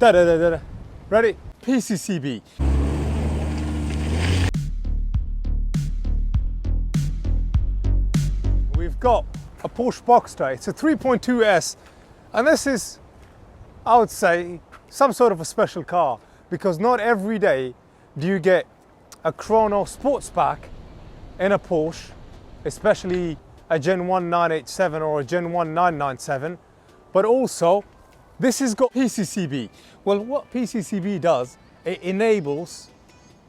Da-da-da-da-da. Ready? PCCB. We've got a Porsche Boxster. It's a 3.2S, and this is, I would say, some sort of a special car, because not every day do you get a Chrono sports pack in a Porsche, especially a Gen 1 987 or a Gen 1 997, but also this has got PCCB. Well, what PCCB does, it enables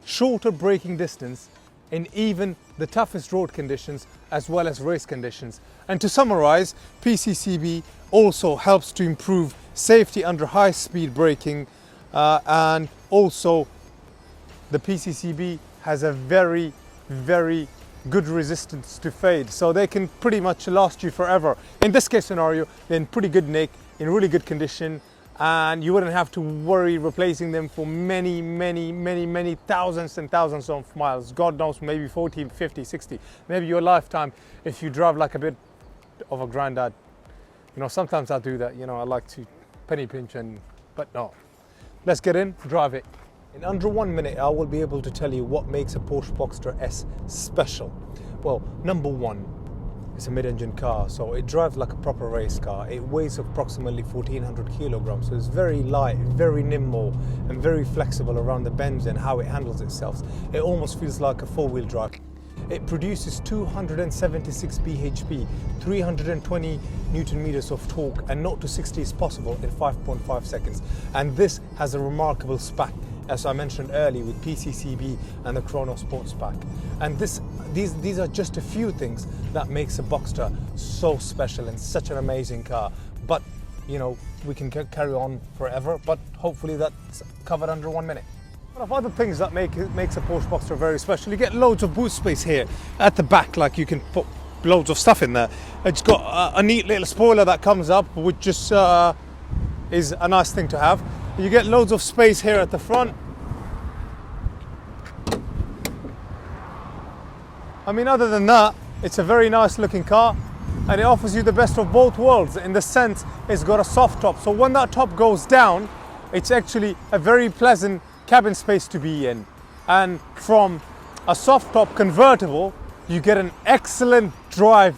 shorter braking distance in even the toughest road conditions as well as race conditions. And to summarize, PCCB also helps to improve safety under high speed braking, and also the PCCB has a very, very good resistance to fade, so they can pretty much last you forever. In this case scenario, they're in pretty good nick, in really good condition, and you wouldn't have to worry replacing them for many thousands and thousands of miles. God knows, maybe 40, 50, 60, maybe your lifetime if you drive like a bit of a granddad. You know, sometimes I do that, you know, I like to penny pinch, but no. Let's get in, drive it. In under 1 minute, I will be able to tell you what makes a Porsche Boxster S special. Well, number one, it's a mid-engine car, so it drives like a proper race car. It weighs approximately 1,400 kilograms, so it's very light, very nimble, and very flexible around the bends and how it handles itself. It almost feels like a four-wheel drive. It produces 276 bhp, 320 Newton meters of torque, and 0 to 60 is possible in 5.5 seconds. And this has a remarkable spec, as I mentioned earlier, with PCCB and the Chrono Sports Pack. And these are just a few things that makes a Boxster so special and such an amazing car. But, you know, we can carry on forever, but hopefully that's covered under 1 minute. One of other things that makes a Porsche Boxster very special, you get loads of boot space here at the back, like you can put loads of stuff in there. It's got a neat little spoiler that comes up, which just is a nice thing to have. You get loads of space here at the front. I mean, other than that, it's a very nice looking car, and it offers you the best of both worlds in the sense it's got a soft top. So when that top goes down, it's actually a very pleasant cabin space to be in. And from a soft top convertible, you get an excellent drive,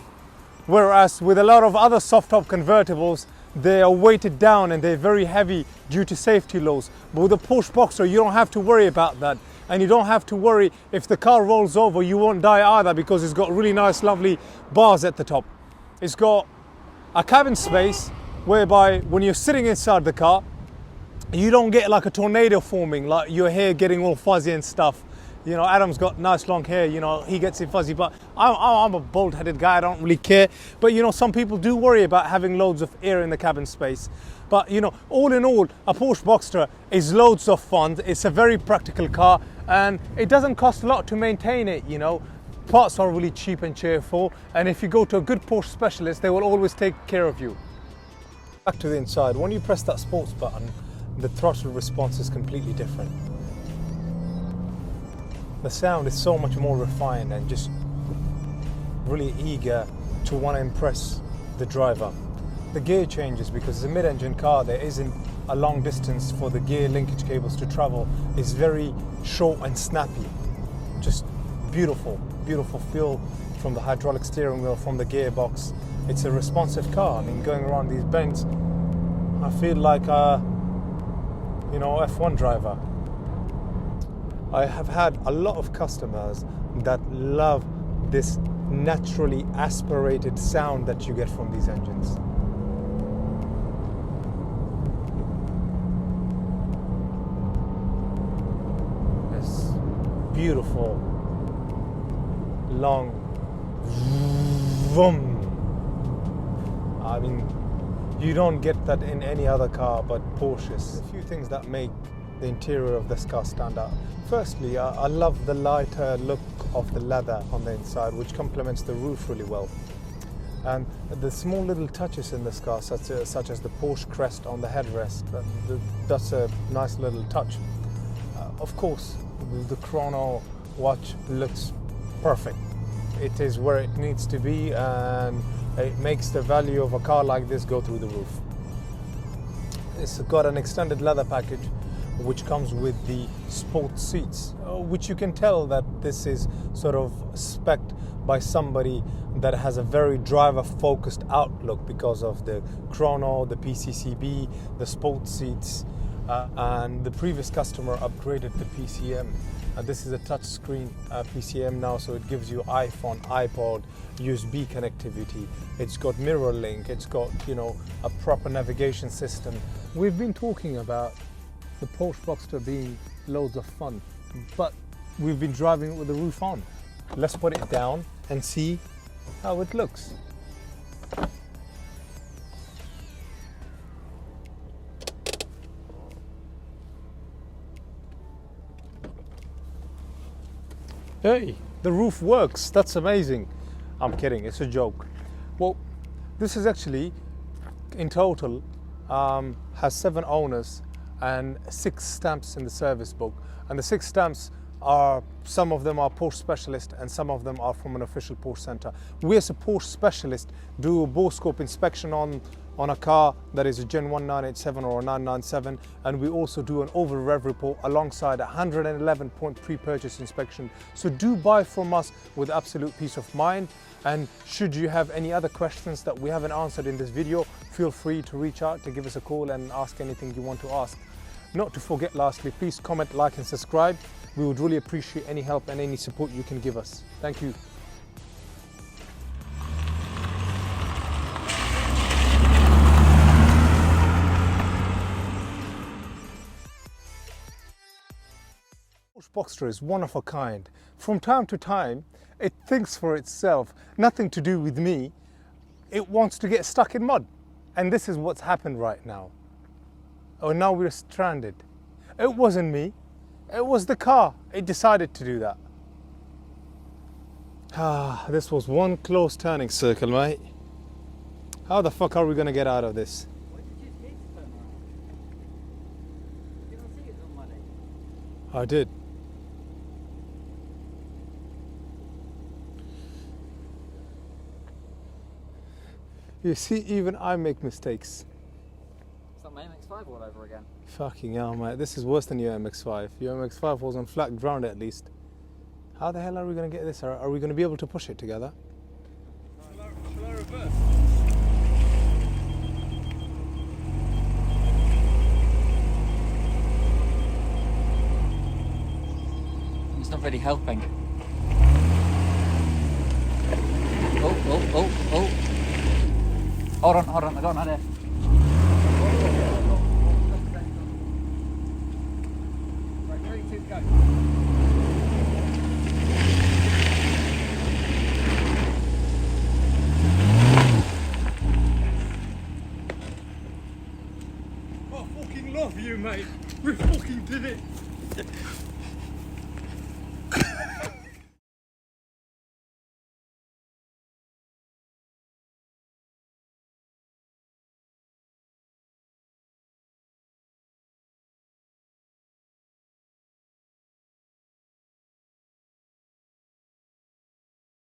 whereas with a lot of other soft top convertibles, they are weighted down and they're very heavy due to safety laws. But with a Porsche Boxster, you don't have to worry about that. And you don't have to worry if the car rolls over, you won't die either, because it's got really nice, lovely bars at the top. It's got a cabin space whereby when you're sitting inside the car, you don't get like a tornado forming, like your hair getting all fuzzy and stuff. You know, Adam's got nice long hair, you know, he gets it fuzzy, but I'm a bald-headed guy, I don't really care. But, you know, some people do worry about having loads of air in the cabin space. But, you know, all in all, a Porsche Boxster is loads of fun. It's a very practical car, and it doesn't cost a lot to maintain it, you know. Parts are really cheap and cheerful, and if you go to a good Porsche specialist, they will always take care of you. Back to the inside, when you press that sports button, the throttle response is completely different. The sound is so much more refined and just really eager to want to impress the driver. The gear changes, because it's a mid-engine car, there isn't a long distance for the gear linkage cables to travel. It's very short and snappy. Just beautiful, beautiful feel from the hydraulic steering wheel, from the gearbox. It's a responsive car. I mean, going around these bends, I feel like a, you know, F1 driver. I have had a lot of customers that love this naturally aspirated sound that you get from these engines. This beautiful, long vroom. I mean, you don't get that in any other car but Porsches. A few things that make the interior of this car stand out. Firstly, I love the lighter look of the leather on the inside, which complements the roof really well. And the small little touches in this car, such as the Porsche crest on the headrest, that's a nice little touch. Of course, the chrono watch looks perfect. It is where it needs to be, and it makes the value of a car like this go through the roof. It's got an extended leather package which comes with the sport seats, which you can tell that this is sort of spec'd by somebody that has a very driver-focused outlook because of the chrono, the PCCB, the sport seats, and the previous customer upgraded the PCM. This is a touchscreen PCM now, so it gives you iPhone, iPod, USB connectivity. It's got mirror link. It's got, you know, a proper navigation system. We've been talking about the Porsche Boxster being loads of fun, but we've been driving it with the roof on. Let's put it down and see how it looks. Hey, the roof works. That's amazing. I'm kidding, it's a joke. Well, this is actually, in total, has 7 owners and 6 stamps in the service book. And the 6 stamps are, some of them are Porsche specialist and some of them are from an official Porsche center. We as a Porsche specialist do a bore scope inspection on a car that is a Gen 1 987 or a 997, and we also do an over rev report alongside a 111-point pre-purchase inspection. So do buy from us with absolute peace of mind. And should you have any other questions that we haven't answered in this video, feel free to reach out, to give us a call and ask anything you want to ask. Not to forget, lastly, please comment, like and subscribe. We would really appreciate any help and any support you can give us. Thank you. Porsche Boxster is one of a kind. From time to time, it thinks for itself, nothing to do with me. It wants to get stuck in mud. And this is what's happened right now. Oh, now we're stranded. It wasn't me. It was the car. It decided to do that. This was one close turning circle, mate. How the fuck are we gonna get out of this? I did. You see, even I make mistakes. It's like my MX-5 all over again. Fucking hell, mate. This is worse than your MX-5. Your MX-5 was on flat ground at least. How the hell are we going to get this? Are we going to be able to push it together? Shall I reverse? It's not really helping. Oh. Hold on, I got an idea. Right, 3, 2, go. I fucking love you, mate. We fucking did it.